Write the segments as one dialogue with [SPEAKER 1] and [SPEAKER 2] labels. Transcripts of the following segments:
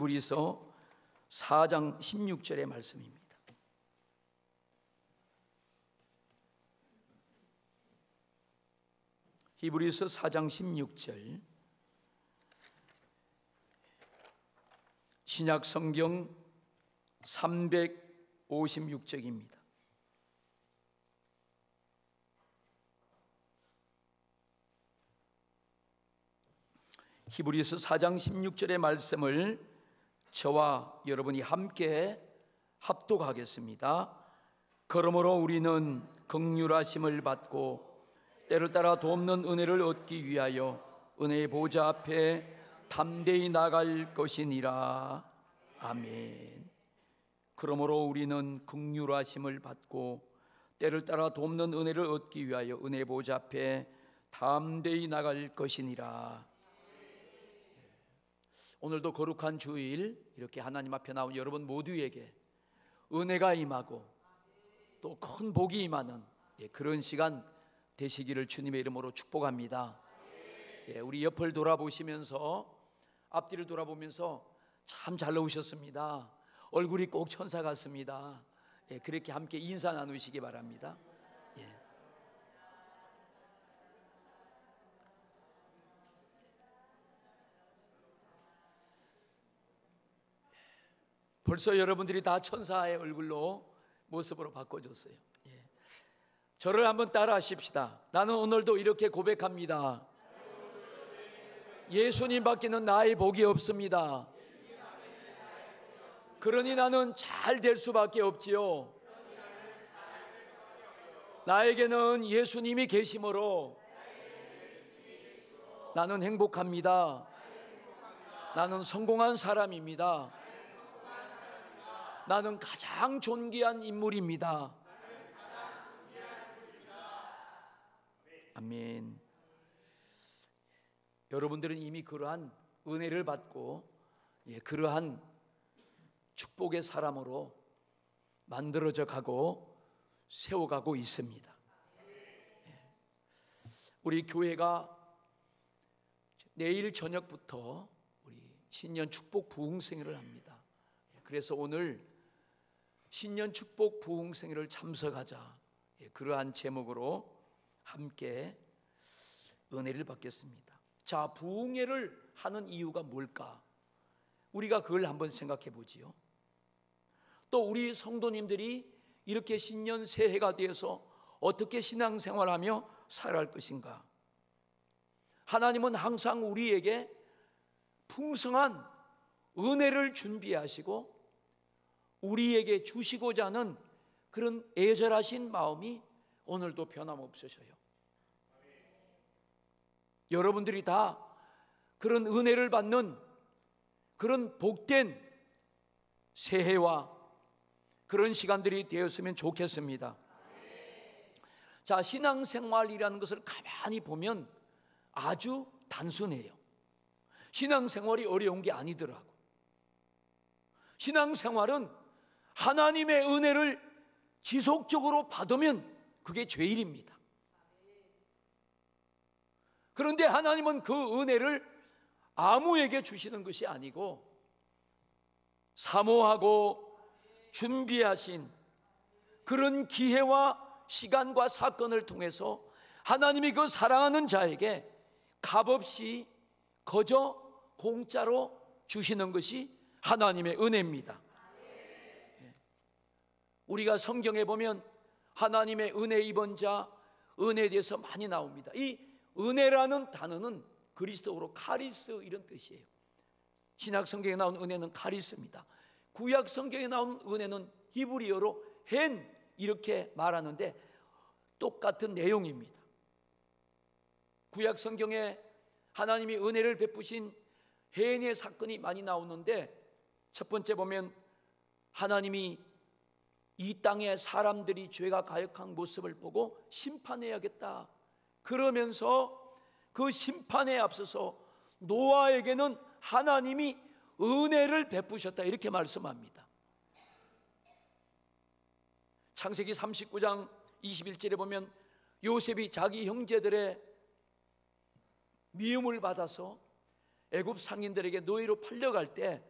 [SPEAKER 1] 히브리서 4장 16절의 말씀입니다. 히브리서 4장 16절, 신약 성경 356쪽입니다. 히브리서 4장 16절의 말씀을 저와 여러분이 함께 합독하겠습니다. 그러므로 우리는 긍휼하심을 받고 때를 따라 돕는 은혜를 얻기 위하여 은혜의 보좌 앞에 담대히 나갈 것이니라. 아멘. 그러므로 우리는 긍휼하심을 받고 때를 따라 돕는 은혜를 얻기 위하여 은혜의 보좌 앞에 담대히 나갈 것이니라. 오늘도 거룩한 주일 이렇게 하나님 앞에 나온 여러분 모두에게 은혜가 임하고 또 큰 복이 임하는 그런 시간 되시기를 주님의 이름으로 축복합니다. 우리 옆을 돌아보시면서, 앞뒤를 돌아보면서 참 잘 나오셨습니다. 얼굴이 꼭 천사 같습니다. 그렇게 함께 인사 나누시기 바랍니다. 벌써 여러분들이 다 천사의 얼굴로 모습으로 바꿔줬어요. 저를 한번 따라 하십시다. 나는 오늘도 이렇게 고백합니다. 예수님 밖에는 나의 복이 없습니다. 그러니 나는 잘 될 수밖에 없지요. 나에게는 예수님이 계심으로 나는 행복합니다. 나는 성공한 사람입니다. 나는 가장 존귀한 인물입니다. 아멘. 여러분들은 이미 그러한 은혜를 받고 그러한 축복의 사람으로 만들어져 가고 세워가고 있습니다. 우리 교회가 내일 저녁부터 우리 신년 축복 부흥생회를 합니다. 그래서 오늘 신년 축복 부흥생회를 참석하자, 그러한 제목으로 함께 은혜를 받겠습니다. 자, 부흥회를 하는 이유가 뭘까? 우리가 그걸 한번 생각해 보지요. 또 우리 성도님들이 이렇게 신년 새해가 되어서 어떻게 신앙생활하며 살아갈 것인가? 하나님은 항상 우리에게 풍성한 은혜를 준비하시고 우리에게 주시고자 하는 그런 애절하신 마음이 오늘도 변함없으셔요. 여러분들이 다 그런 은혜를 받는 그런 복된 새해와 그런 시간들이 되었으면 좋겠습니다. 자, 신앙생활이라는 것을 가만히 보면 아주 단순해요. 신앙생활이 어려운 게 아니더라고. 신앙생활은 하나님의 은혜를 지속적으로 받으면 그게 죄일입니다. 그런데 하나님은 그 은혜를 아무에게 주시는 것이 아니고 사모하고 준비하신 그런 기회와 시간과 사건을 통해서 하나님이 그 사랑하는 자에게 값없이 거저 공짜로 주시는 것이 하나님의 은혜입니다. 우리가 성경에 보면 하나님의 은혜 입은 자, 은혜에 대해서 많이 나옵니다. 이 은혜라는 단어는 그리스어로 카리스 이런 뜻이에요. 신약 성경에 나온 은혜는 카리스입니다. 구약 성경에 나온 은혜는 히브리어로 헨 이렇게 말하는데 똑같은 내용입니다. 구약 성경에 하나님이 은혜를 베푸신 헨의 사건이 많이 나오는데 첫 번째 보면 하나님이 이 땅에 사람들이 죄가 가역한 모습을 보고 심판해야겠다 그러면서 그 심판에 앞서서 노아에게는 하나님이 은혜를 베푸셨다 이렇게 말씀합니다. 창세기 39장 21절에 보면 요셉이 자기 형제들의 미움을 받아서 애굽 상인들에게 노예로 팔려갈 때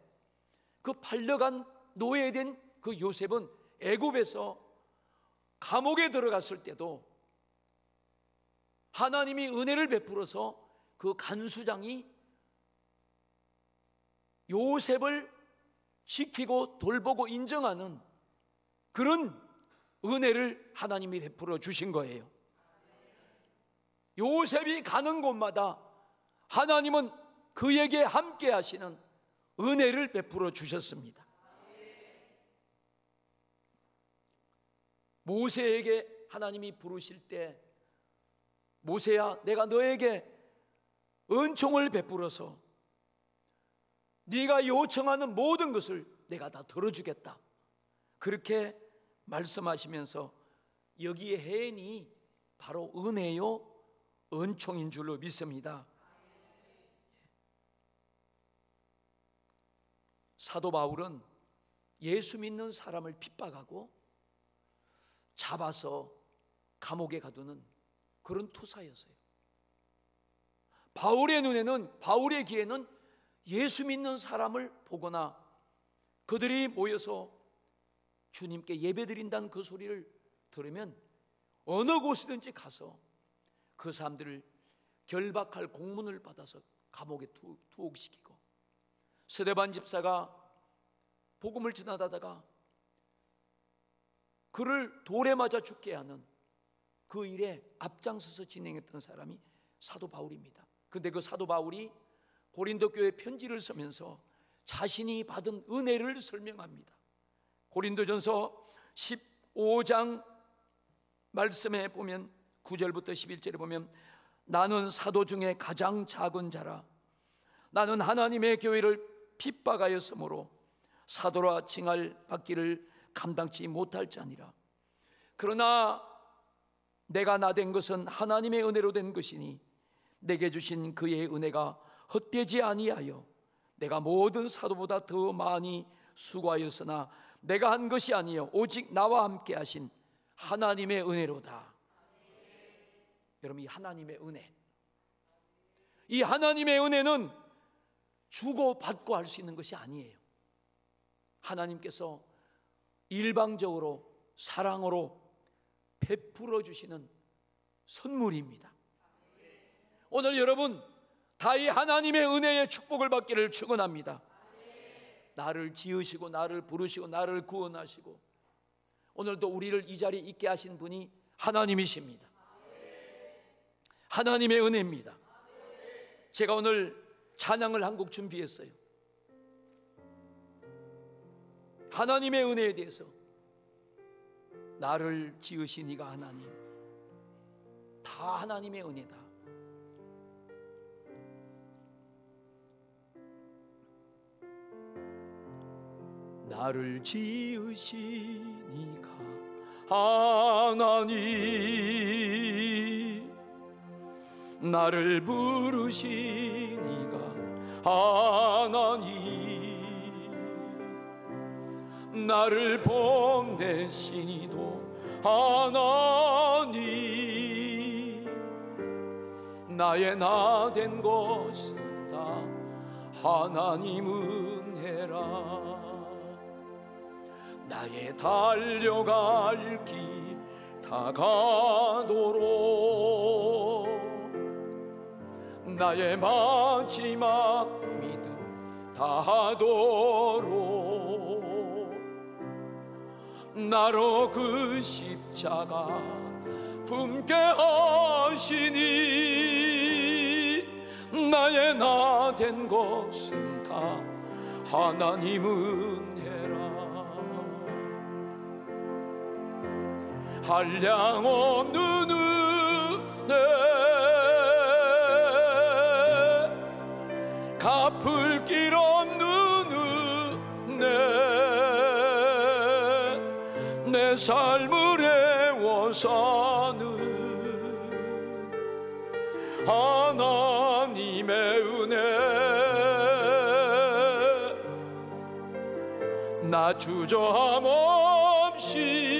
[SPEAKER 1] 그 팔려간 노예된 그 요셉은 애굽에서 감옥에 들어갔을 때도 하나님이 은혜를 베풀어서 그 간수장이 요셉을 지키고 돌보고 인정하는 그런 은혜를 하나님이 베풀어 주신 거예요. 요셉이 가는 곳마다 하나님은 그에게 함께 하시는 은혜를 베풀어 주셨습니다. 모세에게 하나님이 부르실 때, 모세야, 내가 너에게 은총을 베풀어서 네가 요청하는 모든 것을 내가 다 들어주겠다, 그렇게 말씀하시면서 여기에 해인이 바로 은혜요 은총인 줄로 믿습니다. 사도 바울은 예수 믿는 사람을 핍박하고 잡아서 감옥에 가두는 그런 투사였어요. 바울의 눈에는, 바울의 귀에는 예수 믿는 사람을 보거나 그들이 모여서 주님께 예배드린다는 그 소리를 들으면 어느 곳이든지 가서 그 사람들을 결박할 공문을 받아서 감옥에 투옥시키고, 스데반 집사가 복음을 전하다가 그를 돌에 맞아 죽게 하는 그 일에 앞장서서 진행했던 사람이 사도 바울입니다. 그런데 그 사도 바울이 고린도 교회 편지를 쓰면서 자신이 받은 은혜를 설명합니다. 고린도전서 15장 말씀에 보면 9절부터 11절에 보면, 나는 사도 중에 가장 작은 자라. 나는 하나님의 교회를 핍박하였으므로 사도라 칭할 받기를 감당치 못할 자니라. 그러나 내가 나된 것은 하나님의 은혜로 된 것이니 내게 주신 그의 은혜가 헛되지 아니하여 내가 모든 사도보다 더 많이 수고하였으나 내가 한 것이 아니요 오직 나와 함께 하신 하나님의 은혜로다. 여러분, 이 하나님의 은혜, 이 하나님의 은혜는 주고 받고 할 수 있는 것이 아니에요. 하나님께서 일방적으로 사랑으로 베풀어 주시는 선물입니다. 오늘 여러분 다 이 하나님의 은혜의 축복을 받기를 축원합니다. 나를 지으시고 나를 부르시고 나를 구원하시고 오늘도 우리를 이 자리에 있게 하신 분이 하나님이십니다. 하나님의 은혜입니다. 제가 오늘 찬양을 한 곡 준비했어요. 하나님의 은혜에 대해서. 나를 지으신 이가 하나님, 다 하나님의 은혜다. 나를 지으신 이가 하나님, 나를 부르신 이가 하나님, 나를 보내신 이도 하나님, 나의 나 된 것은 다 하나님 은혜라. 나의 달려갈 길 다 가도록 나의 마지막 믿음 다하도록 나로 그 십자가 품게 하시니 나의 나 된 것은 다 하나님 은혜라. 한량 없는 은혜, 갚을 길 없는 은혜, 내 삶을 애워사는 하나님의 은혜. 나 주저함 없이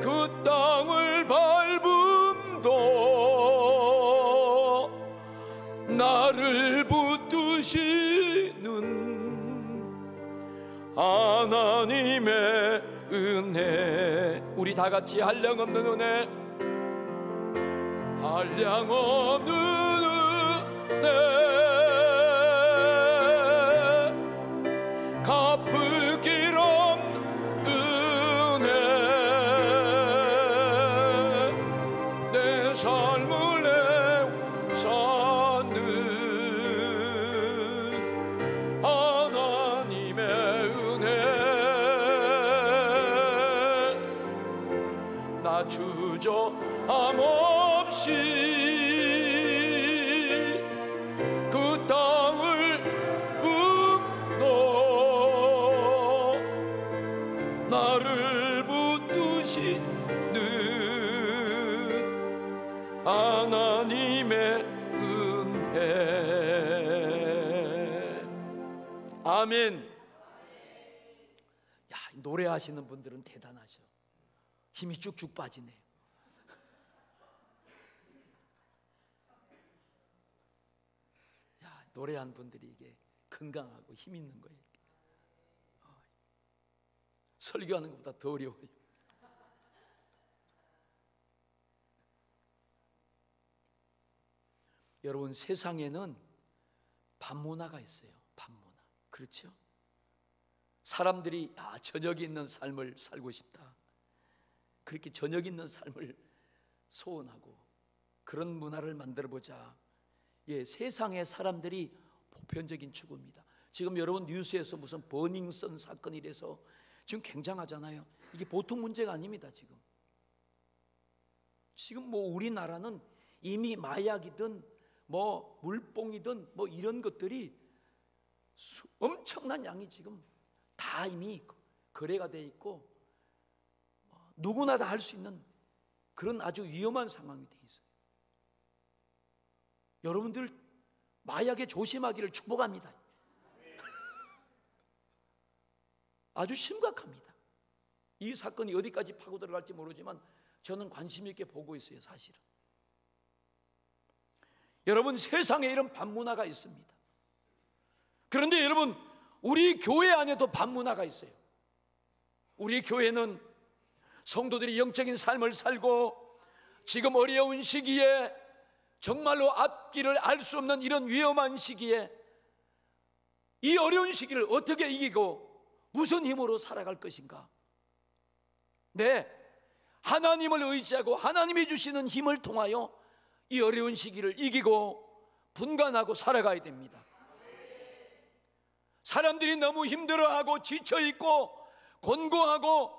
[SPEAKER 1] 그 땅을 밟음도 나를 붙드신 하나님의 은혜. 우리 다 같이 한량없는 은혜, 한량없는 은혜, 갚을 길 없는 은혜, 내 삶을 내사는 하나님의 은혜. 나 주저함 없이 그 땅을 굽고 나를 붙드시는 하나님의 은혜. 아멘. 야, 노래하시는 분들은 대단하셔. 힘이 쭉쭉 빠지네. 야, 노래한 분들이 이게 건강하고 힘 있는 거예요. 설교하는 것보다 더 어려워요. 여러분, 세상에는 반문화가 있어요. 반문화. 그렇죠? 사람들이 저녁이 있는 삶을 살고 싶다, 그렇게 저녁 있는 삶을 소원하고 그런 문화를 만들어보자. 예, 세상의 사람들이 보편적인 추구입니다. 지금 여러분 뉴스에서 무슨 버닝썬 사건이 돼서 지금 굉장하잖아요. 이게 보통 문제가 아닙니다. 지금 뭐 우리나라는 이미 마약이든 뭐 물뽕이든 뭐 이런 것들이 엄청난 양이 지금 다 이미 거래가 돼 있고 누구나 다 할 수 있는 그런 아주 위험한 상황이 돼 있어요. 여러분들 마약에 조심하기를 축복합니다. 아주 심각합니다. 이 사건이 어디까지 파고 들어갈지 모르지만 저는 관심 있게 보고 있어요. 사실은 여러분, 세상에 이런 반문화가 있습니다. 그런데 여러분, 우리 교회 안에도 반문화가 있어요. 우리 교회는 성도들이 영적인 삶을 살고 지금 어려운 시기에 정말로 앞길을 알 수 없는 이런 위험한 시기에 이 어려운 시기를 어떻게 이기고 무슨 힘으로 살아갈 것인가? 네, 하나님을 의지하고 하나님이 주시는 힘을 통하여 이 어려운 시기를 이기고 분간하고 살아가야 됩니다. 사람들이 너무 힘들어하고 지쳐있고 곤고하고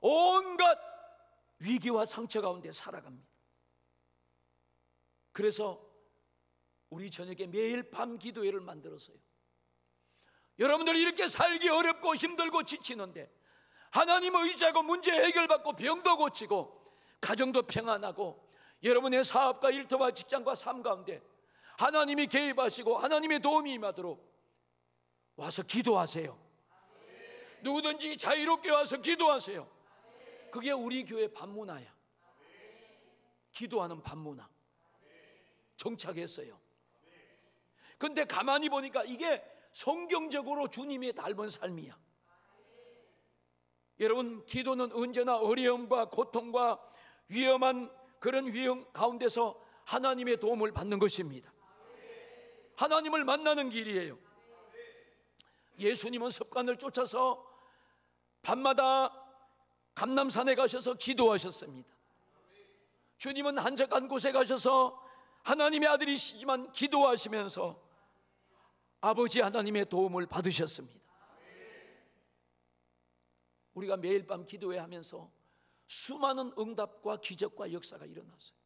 [SPEAKER 1] 온갖 위기와 상처 가운데 살아갑니다. 그래서 우리 저녁에 매일 밤 기도회를 만들었어요. 여러분들이 이렇게 살기 어렵고 힘들고 지치는데 하나님을 의지하고 문제 해결받고 병도 고치고 가정도 평안하고 여러분의 사업과 일터와 직장과 삶 가운데 하나님이 개입하시고 하나님의 도움이 임하도록 와서 기도하세요. 누구든지 자유롭게 와서 기도하세요. 그게 우리 교회 반문화야. 기도하는 반문화 정착했어요. 근데 가만히 보니까 이게 성경적으로 주님이 닮은 삶이야. 여러분, 기도는 언제나 어려움과 고통과 위험한 그런 위험 가운데서 하나님의 도움을 받는 것입니다. 하나님을 만나는 길이에요. 예수님은 습관을 쫓아서 밤마다 감람산에 가셔서 기도하셨습니다. 주님은 한적한 곳에 가셔서 하나님의 아들이시지만 기도하시면서 아버지 하나님의 도움을 받으셨습니다. 우리가 매일 밤 기도회 하면서 수많은 응답과 기적과 역사가 일어났어요.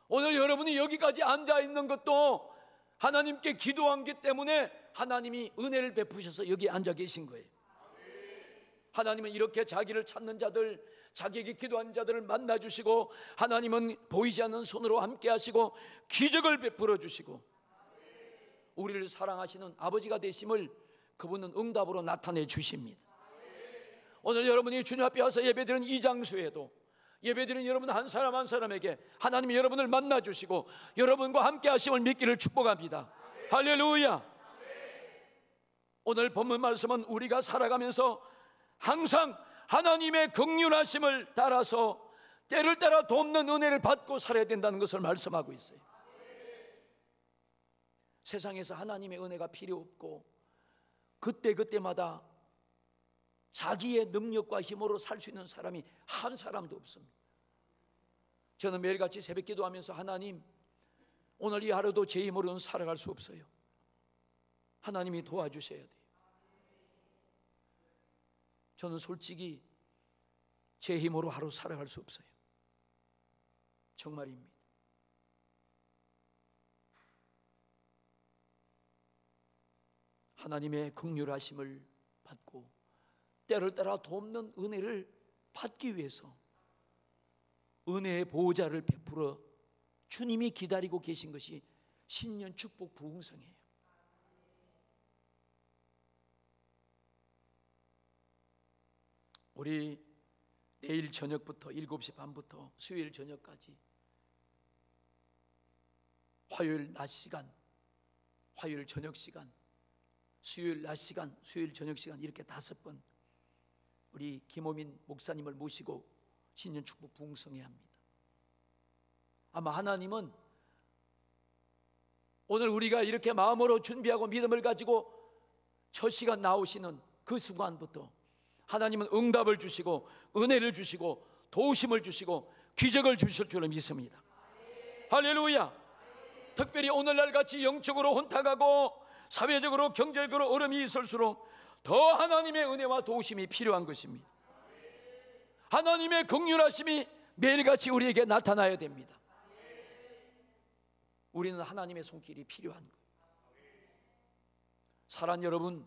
[SPEAKER 1] 오늘 여러분이 여기까지 앉아 있는 것도 하나님께 기도한 것 때문에 하나님이 은혜를 베푸셔서 여기 앉아 계신 거예요. 하나님은 이렇게 자기를 찾는 자들, 자기에게 기도한 자들을 만나주시고 하나님은 보이지 않는 손으로 함께 하시고 기적을 베풀어 주시고 우리를 사랑하시는 아버지가 되심을 그분은 응답으로 나타내 주십니다. 오늘 여러분이 주님 앞에 와서 예배드리는 이 장소에도 예배드리는 여러분 한 사람 한 사람에게 하나님이 여러분을 만나주시고 여러분과 함께 하심을 믿기를 축복합니다. 할렐루야. 오늘 본문 말씀은 우리가 살아가면서 항상 하나님의 긍휼하심을 따라서 때를 따라 돕는 은혜를 받고 살아야 된다는 것을 말씀하고 있어요. 세상에서 하나님의 은혜가 필요 없고 그때마다 자기의 능력과 힘으로 살 수 있는 사람이 한 사람도 없습니다. 저는 매일같이 새벽 기도하면서 하나님, 오늘 이 하루도 제 힘으로는 살아갈 수 없어요. 하나님이 도와주셔야 돼요. 저는 솔직히 제 힘으로 하루 살아갈 수 없어요. 정말입니다. 하나님의 긍휼하심을 받고 때를 따라 돕는 은혜를 받기 위해서 은혜의 보호자를 베풀어 주님이 기다리고 계신 것이 신년 축복 부흥성이에요. 우리 내일 저녁부터 7시 반부터 수요일 저녁까지 화요일 낮 시간, 화요일 저녁 시간, 수요일 낮 시간, 수요일 저녁 시간 이렇게 5번 우리 김호민 목사님을 모시고 신년 축복 부흥성해야 합니다. 아마 하나님은 오늘 우리가 이렇게 마음으로 준비하고 믿음을 가지고 첫 시간 나오시는 그 순간부터 하나님은 응답을 주시고 은혜를 주시고 도우심을 주시고 기적을 주실 줄을 믿습니다. 할렐루야. 특별히 오늘날 같이 영적으로 혼탁하고 사회적으로 경제적으로 어려움이 있을수록 더 하나님의 은혜와 도우심이 필요한 것입니다. 하나님의 긍휼하심이 매일같이 우리에게 나타나야 됩니다. 우리는 하나님의 손길이 필요한 거예요. 사랑하는 여러분,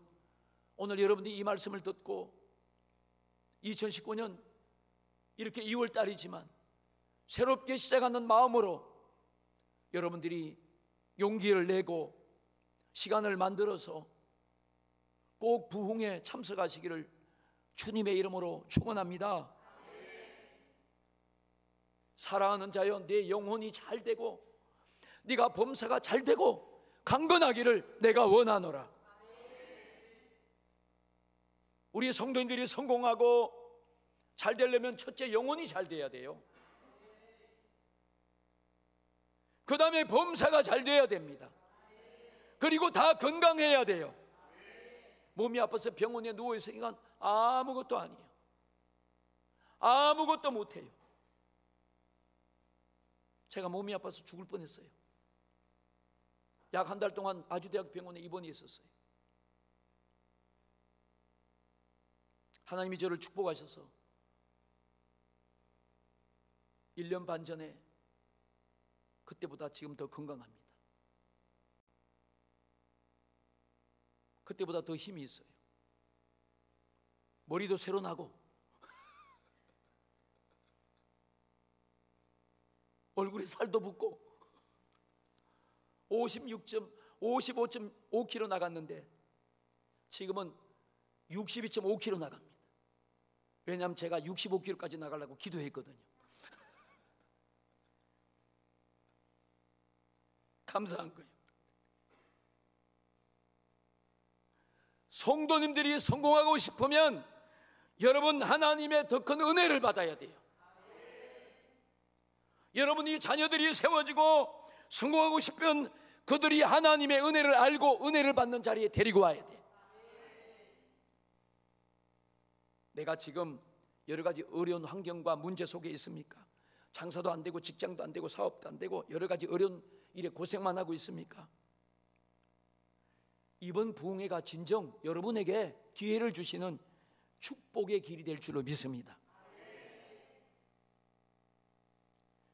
[SPEAKER 1] 오늘 여러분들이 이 말씀을 듣고 2019년 이렇게 2월 달이지만 새롭게 시작하는 마음으로 여러분들이 용기를 내고 시간을 만들어서 꼭 부흥에 참석하시기를 주님의 이름으로 축원합니다. 사랑하는 자여, 내 영혼이 잘 되고 네가 범사가 잘 되고 강건하기를 내가 원하노라. 우리 성도님들이 성공하고 잘 되려면 첫째 영혼이 잘 돼야 돼요. 그 다음에 범사가 잘 돼야 됩니다. 그리고 다 건강해야 돼요. 몸이 아파서 병원에 누워있으니까 아무것도 아니에요. 아무것도 못해요. 제가 몸이 아파서 죽을 뻔했어요. 약 한 달 동안 아주대학 병원에 입원해 있었어요. 하나님이 저를 축복하셔서 1년 반 전에 그때보다 지금 더 건강합니다. 그때보다 더 힘이 있어요. 머리도 새로 나고 얼굴에 살도 붙고 55.5kg 나갔는데 지금은 62.5kg 나갑니다. 왜냐하면 제가 65kg까지 나가려고 기도했거든요. 감사한 거예요. 성도님들이 성공하고 싶으면 여러분 하나님의 더 큰 은혜를 받아야 돼요. 여러분이 자녀들이 세워지고 성공하고 싶으면 그들이 하나님의 은혜를 알고 은혜를 받는 자리에 데리고 와야 돼. 내가 지금 여러 가지 어려운 환경과 문제 속에 있습니까? 장사도 안 되고 직장도 안 되고 사업도 안 되고 여러 가지 어려운 일에 고생만 하고 있습니까? 이번 부흥회가 진정 여러분에게 기회를 주시는 축복의 길이 될 줄로 믿습니다.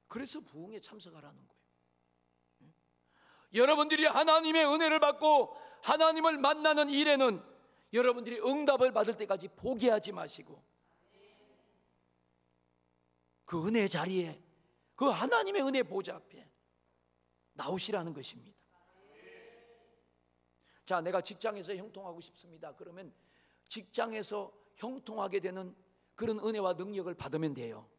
[SPEAKER 1] 그래서 부흥에 참석하라는 거예요. 여러분들이 하나님의 은혜를 받고 하나님을 만나는 일에는 여러분들이 응답을 받을 때까지 포기하지 마시고 그 은혜 자리에 그 하나님의 은혜 보좌 앞에 나오시라는 것입니다. 자, 내가 직장에서 형통하고 싶습니다. 그러면 직장에서 형통하게 되는 그런 은혜와 능력을 받으면 돼요.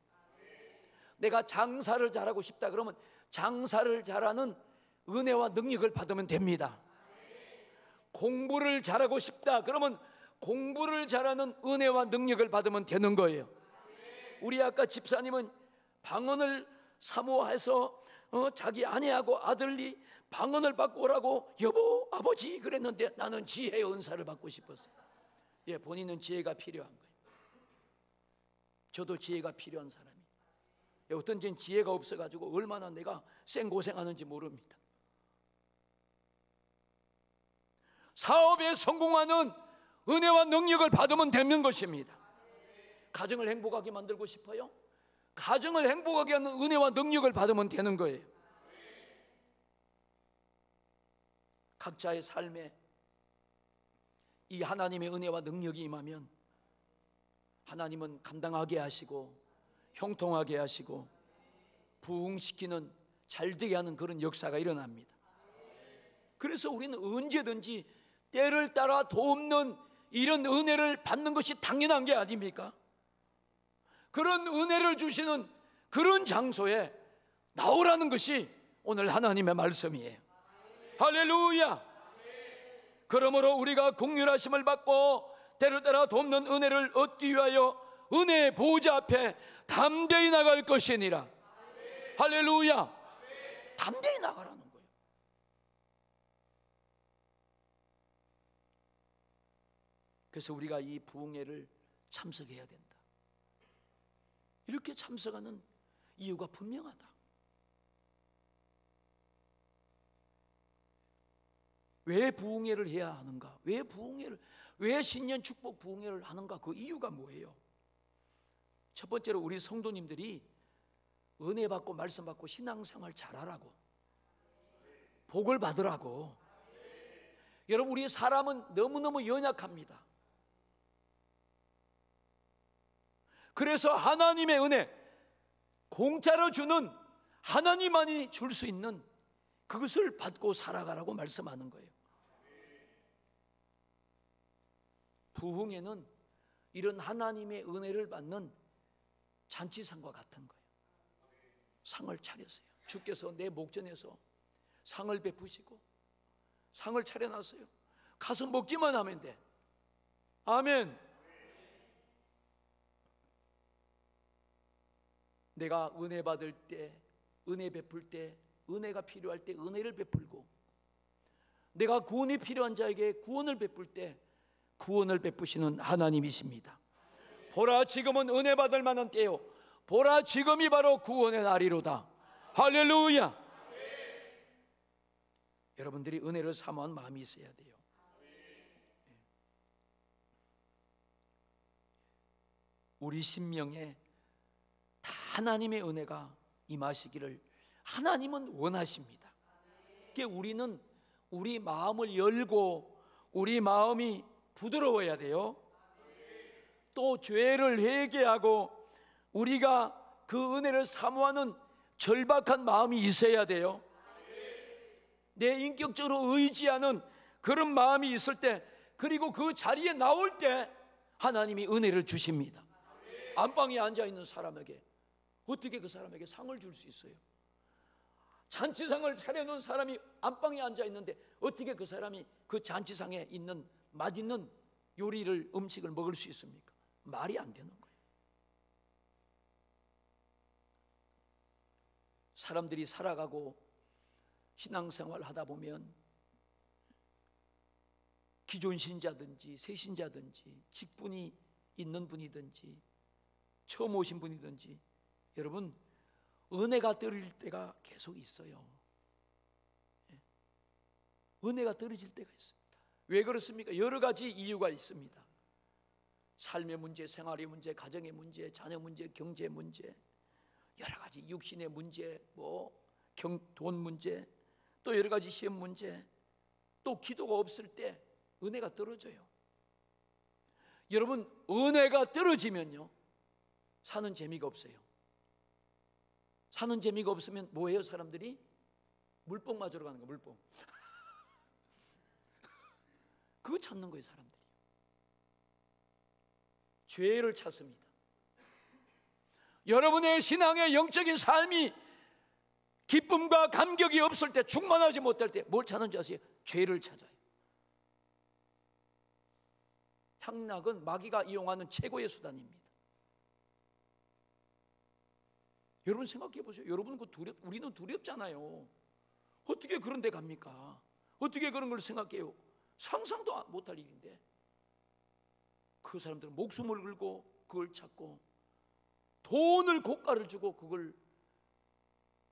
[SPEAKER 1] 내가 장사를 잘하고 싶다 그러면 장사를 잘하는 은혜와 능력을 받으면 됩니다. 공부를 잘하고 싶다. 그러면 공부를 잘하는 은혜와 능력을 받으면 되는 거예요. 우리 아까 집사님은 방언을 사모해서 자기 아내하고 아들이 방언을 받고 오라고 여보 아버지 그랬는데 나는 지혜의 은사를 받고 싶었어요. 예, 본인은 지혜가 필요한 거예요. 저도 지혜가 필요한 사람이에요. 어떤 땐 지혜가 없어가지고 얼마나 내가 생고생하는지 모릅니다. 사업에 성공하는 은혜와 능력을 받으면 되는 것입니다. 가정을 행복하게 만들고 싶어요? 가정을 행복하게 하는 은혜와 능력을 받으면 되는 거예요. 각자의 삶에 이 하나님의 은혜와 능력이 임하면 하나님은 감당하게 하시고 형통하게 하시고 부흥시키는 잘되게 하는 그런 역사가 일어납니다. 그래서 우리는 언제든지 때를 따라 돕는 이런 은혜를 받는 것이 당연한 게 아닙니까? 그런 은혜를 주시는 그런 장소에 나오라는 것이 오늘 하나님의 말씀이에요. 할렐루야. 그러므로 우리가 긍휼하심을 받고 때를 따라 돕는 은혜를 얻기 위하여 은혜의 보좌 앞에 담대히 나갈 것이니라. 할렐루야. 담대히 나가라는 거예요. 그래서 우리가 이 부흥회를 참석해야 된다. 이렇게 참석하는 이유가 분명하다. 왜 부흥회를 해야 하는가? 왜 신년 축복 부흥회를 하는가? 그 이유가 뭐예요? 첫 번째로 우리 성도님들이 은혜 받고 말씀 받고 신앙생활 잘하라고, 복을 받으라고. 여러분, 우리 사람은 너무너무 연약합니다. 그래서 하나님의 은혜, 공짜로 주는 하나님만이 줄 수 있는 그것을 받고 살아가라고 말씀하는 거예요. 부흥회는 이런 하나님의 은혜를 받는 잔치상과 같은 거예요. 상을 차렸어요. 주께서 내 목전에서 상을 베푸시고 상을 차려놨어요. 가서 먹기만 하면 돼. 아멘. 내가 은혜 받을 때, 은혜 베풀 때, 은혜가 필요할 때 은혜를 베풀고, 내가 구원이 필요한 자에게 구원을 베풀 때 구원을 베푸시는 하나님이십니다. 보라, 지금은 은혜 받을 만한 때요, 보라, 지금이 바로 구원의 날이로다. 할렐루야. 여러분들이 은혜를 사모한 마음이 있어야 돼요. 우리 심령에 다 하나님의 은혜가 임하시기를 하나님은 원하십니다. 우리는 우리 마음을 열고 우리 마음이 부드러워야 돼요. 또 죄를 회개하고 우리가 그 은혜를 사모하는 절박한 마음이 있어야 돼요. 내 인격적으로 의지하는 그런 마음이 있을 때, 그리고 그 자리에 나올 때 하나님이 은혜를 주십니다. 안방에 앉아있는 사람에게 어떻게 그 사람에게 상을 줄 수 있어요? 잔치상을 차려놓은 사람이 안방에 앉아있는데 어떻게 그 사람이 그 잔치상에 있는 맛있는 요리를, 음식을 먹을 수 있습니까? 말이 안 되는 거예요. 사람들이 살아가고 신앙생활 하다 보면 기존 신자든지 새 신자든지 직분이 있는 분이든지 처음 오신 분이든지, 여러분, 은혜가 떨어질 때가 계속 있어요. 은혜가 떨어질 때가 있습니다. 왜 그렇습니까? 여러 가지 이유가 있습니다. 삶의 문제, 생활의 문제, 가정의 문제, 자녀 문제, 경제 문제, 여러 가지 육신의 문제, 돈 문제, 또 여러 가지 시험 문제, 또 기도가 없을 때 은혜가 떨어져요. 여러분, 은혜가 떨어지면요, 사는 재미가 없어요. 사는 재미가 없으면 뭐예요? 사람들이 물뽕 맞으러 가는 거예요. 물뽕. 그거 찾는 거예요. 사람들이 죄를 찾습니다. 여러분의 신앙의 영적인 삶이 기쁨과 감격이 없을 때, 충만하지 못할 때 뭘 찾는지 아세요? 죄를 찾아요. 향락은 마귀가 이용하는 최고의 수단입니다. 여러분 생각해 보세요. 여러분 우리는 두렵잖아요. 어떻게 그런 데 갑니까? 어떻게 그런 걸 생각해요? 상상도 못할 일인데 그 사람들은 목숨을 걸고 그걸 찾고 돈을 고가를 주고 그걸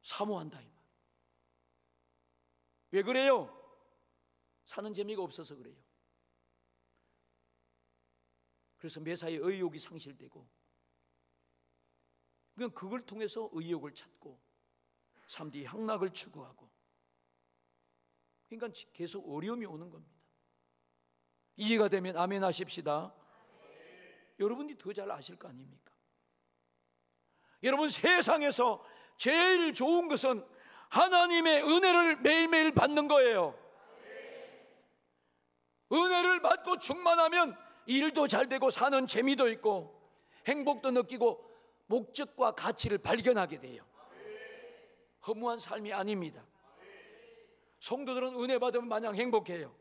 [SPEAKER 1] 사모한다 이 말. 왜 그래요? 사는 재미가 없어서 그래요. 그래서 매사에 의욕이 상실되고 그냥 그걸 통해서 의욕을 찾고 사람들이 향락을 추구하고, 그러니까 계속 어려움이 오는 겁니다. 이해가 되면 아멘 하십시다. 여러분이 더 잘 아실 거 아닙니까? 여러분, 세상에서 제일 좋은 것은 하나님의 은혜를 매일매일 받는 거예요. 은혜를 받고 충만하면 일도 잘 되고 사는 재미도 있고 행복도 느끼고 목적과 가치를 발견하게 돼요. 허무한 삶이 아닙니다. 성도들은 은혜 받으면 마냥 행복해요.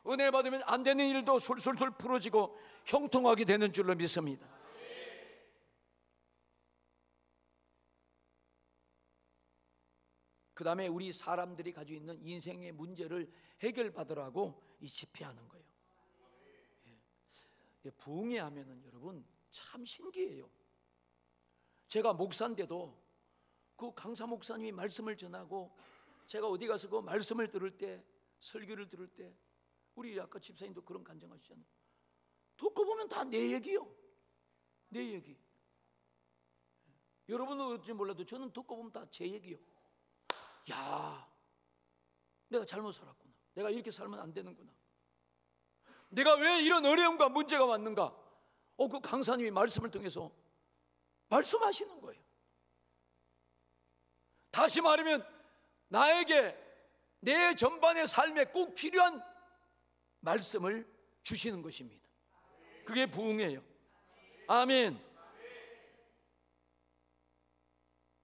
[SPEAKER 1] 은혜 받으면 안 되는 일도 술술술 풀어지고 형통하게 되는 줄로 믿습니다. 그 다음에 우리 사람들이 가지고 있는 인생의 문제를 해결받으라고 이 집회하는 거예요. 부흥회 하면은 여러분 참 신기해요. 제가 목사인데도 그 강사 목사님이 말씀을 전하고 제가 어디 가서 그 말씀을 들을 때, 설교를 들을 때, 우리 아까 집사님도 그런 간증하시잖아요. 듣고 보면 다 내 얘기요. 내 얘기. 여러분은 어찌 몰라도 저는 듣고 보면 다 제 얘기요. 야, 내가 잘못 살았구나. 내가 이렇게 살면 안 되는구나. 내가 왜 이런 어려움과 문제가 왔는가? 그 강사님이 말씀을 통해서 말씀하시는 거예요. 다시 말하면 나에게 내 전반의 삶에 꼭 필요한 말씀을 주시는 것입니다. 그게 부흥이에요. 아멘.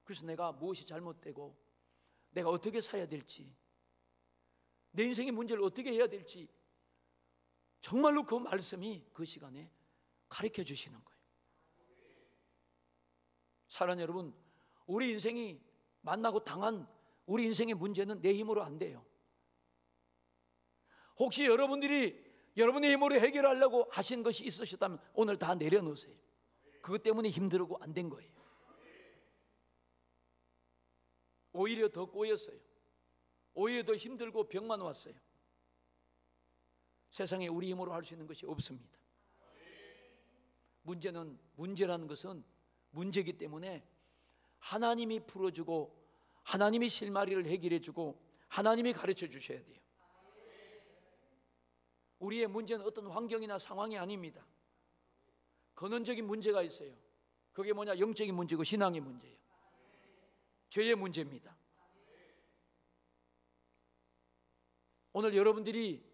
[SPEAKER 1] 그래서 내가 무엇이 잘못되고 내가 어떻게 살아야 될지, 내 인생의 문제를 어떻게 해야 될지 정말로 그 말씀이 그 시간에 가르쳐 주시는 거예요. 사랑하는 여러분, 우리 인생이 만나고 당한 우리 인생의 문제는 내 힘으로 안 돼요. 혹시 여러분들이 여러분의 힘으로 해결하려고 하신 것이 있으셨다면 오늘 다 내려놓으세요. 그것 때문에 힘들고 안 된 거예요. 오히려 더 꼬였어요. 오히려 더 힘들고 병만 왔어요. 세상에 우리 힘으로 할 수 있는 것이 없습니다. 문제라는 것은 문제이기 때문에 하나님이 풀어주고 하나님이 실마리를 해결해주고 하나님이 가르쳐 주셔야 돼요. 우리의 문제는 어떤 환경이나 상황이 아닙니다. 근원적인 문제가 있어요. 그게 뭐냐? 영적인 문제고 신앙의 문제예요. 죄의 문제입니다. 오늘 여러분들이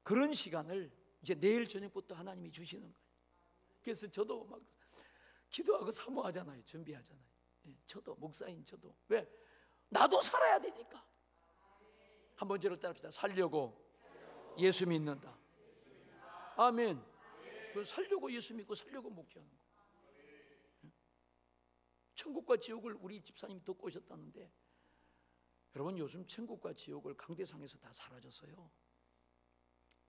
[SPEAKER 1] 그런 시간을 이제 내일 저녁부터 하나님이 주시는 거예요. 그래서 저도 막 기도하고 사모하잖아요. 준비하잖아요. 저도 목사인 저도. 왜? 나도 살아야 되니까. 한번 저를 따라합시다. 살려고 예수 믿는다. 아멘. 살려고 예수 믿고 살려고 목회하는 거. 천국과 지옥을 우리 집사님이 듣고 오셨다는데, 여러분 요즘 천국과 지옥을 강대상에서 다 사라졌어요.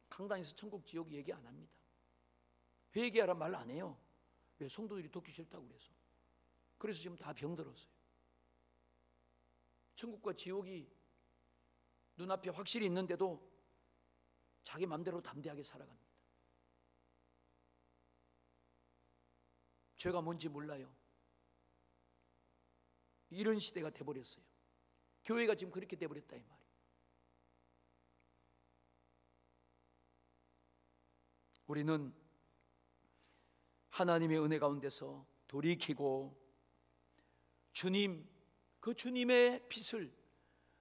[SPEAKER 1] 강단에서 천국 지옥 얘기 안 합니다. 회개하란 말 안 해요. 왜? 성도들이 듣기 싫다고 그래서. 그래서 지금 다 병들었어요. 천국과 지옥이 눈앞에 확실히 있는데도 자기 맘대로 담대하게 살아갑니다. 죄가 뭔지 몰라요. 이런 시대가 돼버렸어요. 교회가 지금 그렇게 돼버렸다 이 말이에요. 우리는 하나님의 은혜 가운데서 돌이키고 주님, 그 주님의 빛을,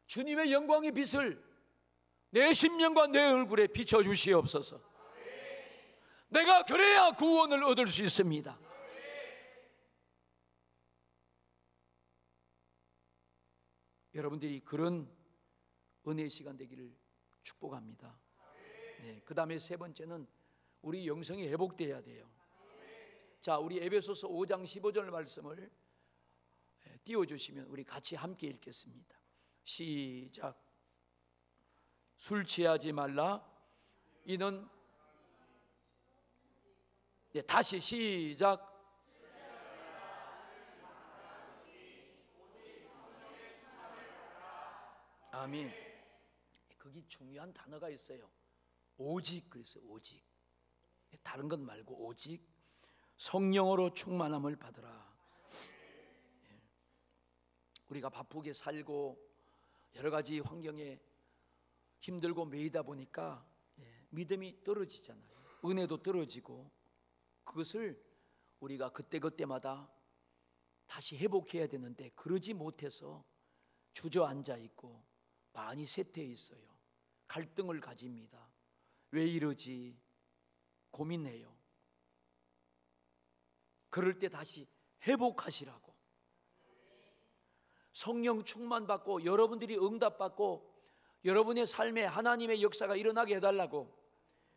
[SPEAKER 1] 주님의 영광의 빛을 내 심령과 내 얼굴에 비춰주시옵소서. 내가 그래야 구원을 얻을 수 있습니다. 여러분들이 그런 은혜의 시간 되기를 축복합니다. 그 다음에 세 번째는 우리 영성이 회복돼야 돼요. 자, 우리 에베소서 5장 15절 말씀을 띄워주시면 우리 같이 함께 읽겠습니다. 시작. 술 취하지 말라. 이는 다시 시작. 아멘. 거기 중요한 단어가 있어요. 오직 그랬어요. 오직. 다른 것 말고 오직 성령으로 충만함을 받으라. 우리가 바쁘게 살고 여러 가지 환경에 힘들고 매이다 보니까 믿음이 떨어지잖아요. 은혜도 떨어지고, 그것을 우리가 그때그때마다 다시 회복해야 되는데 그러지 못해서 주저앉아 있고 많이 쇠퇴해 있어요. 갈등을 가집니다. 왜 이러지? 고민해요. 그럴 때 다시 회복하시라고. 성령 충만받고 여러분들이 응답받고 여러분의 삶에 하나님의 역사가 일어나게 해달라고,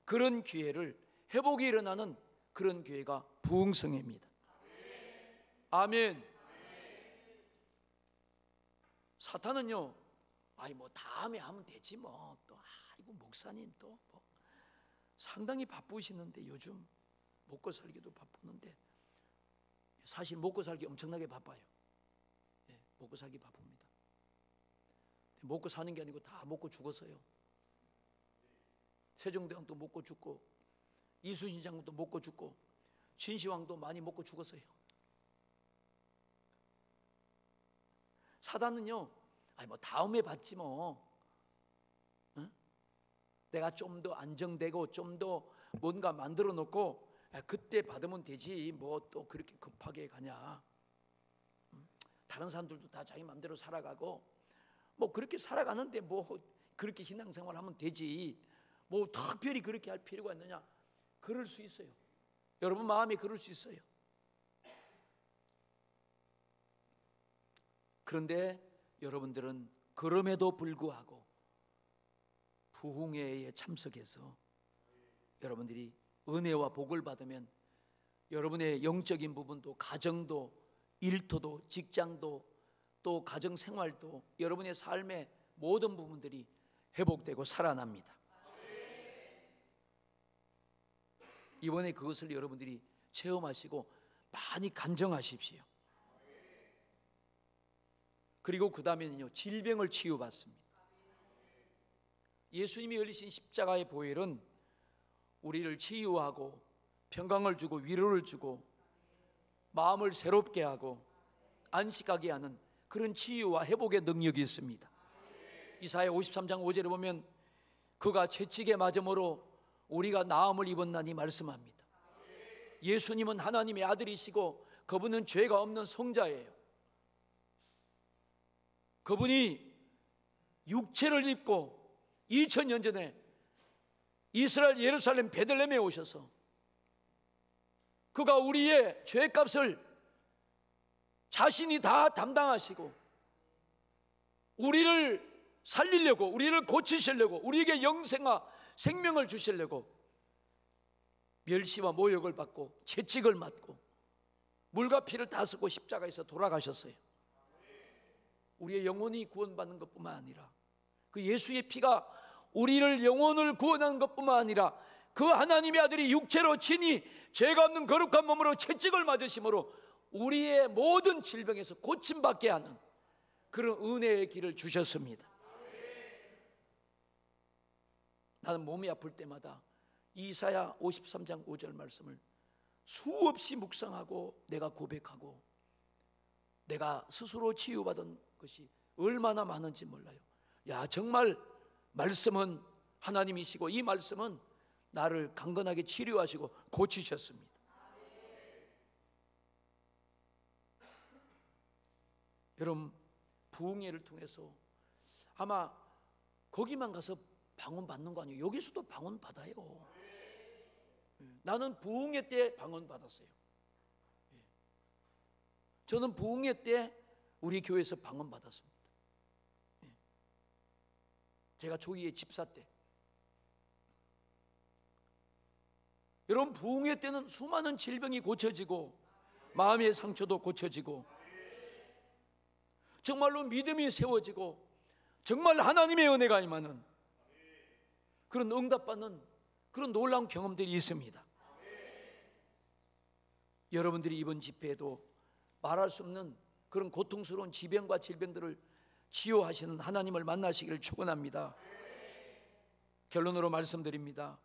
[SPEAKER 1] 그런 기회를, 회복이 일어나는 그런 기회가 부흥성회입니다. 아멘. 사탄은요, 아이 뭐 다음에 하면 되지 뭐, 또 아이고 목사님 또 뭐 상당히 바쁘시는데, 요즘 먹고 살기도 바쁘는데, 사실 먹고 살기 엄청나게 바빠요. 먹고 살기 바쁩니다. 먹고 사는 게 아니고 다 먹고 죽었어요. 세종대왕도 먹고 죽고, 이순신 장군도 먹고 죽고, 진시황도 많이 먹고 죽었어요. 사단은요, 아니 뭐 다음에 받지 뭐, 응? 내가 좀 더 안정되고 좀 더 뭔가 만들어 놓고 그때 받으면 되지 뭐 또 그렇게 급하게 가냐. 다른 사람들도 다 자기 마음대로 살아가고 뭐 그렇게 살아가는데 뭐 그렇게 신앙생활 하면 되지 뭐 특별히 그렇게 할 필요가 있느냐. 그럴 수 있어요. 여러분 마음이 그럴 수 있어요. 그런데 여러분들은 그럼에도 불구하고 부흥회에 참석해서 여러분들이 은혜와 복을 받으면 여러분의 영적인 부분도, 가정도, 일터도, 직장도, 또 가정생활도, 여러분의 삶의 모든 부분들이 회복되고 살아납니다. 이번에 그것을 여러분들이 체험하시고 많이 간증하십시오. 그리고 그 다음에는요, 질병을 치유받습니다. 예수님이 흘리신 십자가의 보혈은 우리를 치유하고 평강을 주고 위로를 주고 마음을 새롭게 하고 안식하게 하는 그런 치유와 회복의 능력이 있습니다. 이사야 53장 5절에 보면 그가 채찍에 맞음으로 우리가 나음을 입었나니 말씀합니다. 예수님은 하나님의 아들이시고 그분은 죄가 없는 성자예요. 그분이 육체를 입고 2000년 전에 이스라엘 예루살렘 베들레헴에 오셔서 그가 우리의 죄값을 자신이 다 담당하시고 우리를 살리려고, 우리를 고치시려고, 우리에게 영생과 생명을 주시려고 멸시와 모욕을 받고 채찍을 맞고 물과 피를 다 쓰고 십자가에서 돌아가셨어요. 우리의 영혼이 구원받는 것뿐만 아니라 그 예수의 피가 우리를 영혼을 구원하는 것뿐만 아니라 그 하나님의 아들이 육체로 친히 죄가 없는 거룩한 몸으로 채찍을 맞으심으로 우리의 모든 질병에서 고침받게 하는 그런 은혜의 길을 주셨습니다. 나는 몸이 아플 때마다 이사야 53장 5절 말씀을 수없이 묵상하고 내가 고백하고 내가 스스로 치유받은 것이 얼마나 많은지 몰라요. 야, 정말 말씀은 하나님이시고 이 말씀은 나를 강건하게 치료하시고 고치셨습니다. 여러분, 부흥회를 통해서 아마 거기만 가서 방언 받는 거 아니에요. 여기서도 방언 받아요. 나는 부흥회 때 방언 받았어요. 저는 부흥회 때 우리 교회에서 방언 받았습니다. 제가 조2의 집사 때 여러분, 부흥회 때는 수많은 질병이 고쳐지고 마음의 상처도 고쳐지고 정말로 믿음이 세워지고 정말 하나님의 은혜가 임하는 그런 응답받는 그런 놀라운 경험들이 있습니다. 여러분들이 이번 집회에도 말할 수 없는 그런 고통스러운 지병과 질병들을 치유하시는 하나님을 만나시기를 축원합니다. 결론으로 말씀드립니다.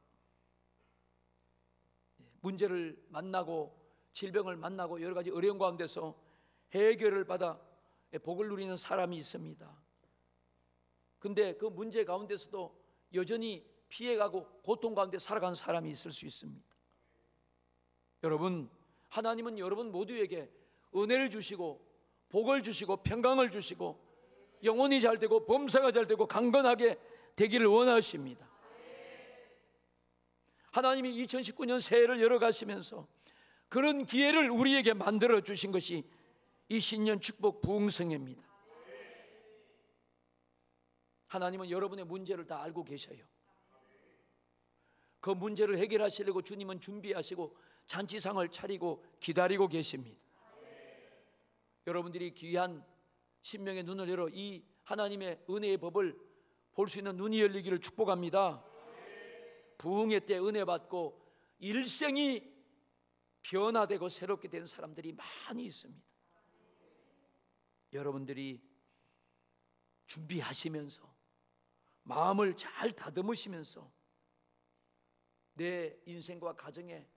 [SPEAKER 1] 문제를 만나고 질병을 만나고 여러 가지 어려운 가운데서 해결을 받아 복을 누리는 사람이 있습니다. 근데 그 문제 가운데서도 여전히 피해가고 고통 가운데 살아가는 사람이 있을 수 있습니다. 여러분, 하나님은 여러분 모두에게 은혜를 주시고 복을 주시고 평강을 주시고 영혼이 잘 되고 범사가 잘 되고 강건하게 되기를 원하십니다. 하나님이 2019년 새해를 열어가시면서 그런 기회를 우리에게 만들어 주신 것이 이 신년 축복 부흥성회입니다. 하나님은 여러분의 문제를 다 알고 계셔요. 그 문제를 해결하시려고 주님은 준비하시고 잔치상을 차리고 기다리고 계십니다. 여러분들이 귀한 신명의 눈을 열어 이 하나님의 은혜의 법을 볼 수 있는 눈이 열리기를 축복합니다. 부흥회 때 은혜 받고 일생이 변화되고 새롭게 된 사람들이 많이 있습니다. 여러분들이 준비하시면서 마음을 잘 다듬으시면서 내 인생과 가정에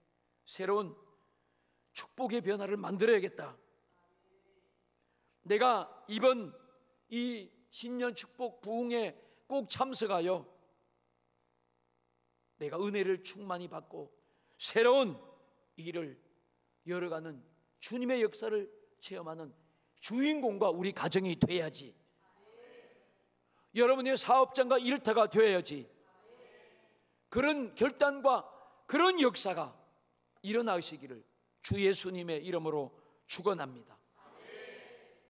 [SPEAKER 1] 새로운 축복의 변화를 만들어야겠다. 내가 이번 이 신년 축복 부흥에 꼭 참석하여 내가 은혜를 충만히 받고 새로운 일을 열어가는 주님의 역사를 체험하는 주인공과 우리 가정이 돼야지. 여러분의 사업장과 일터가 되어야지. 그런 결단과 그런 역사가 일어나시기를 주 예수님의 이름으로 축원합니다.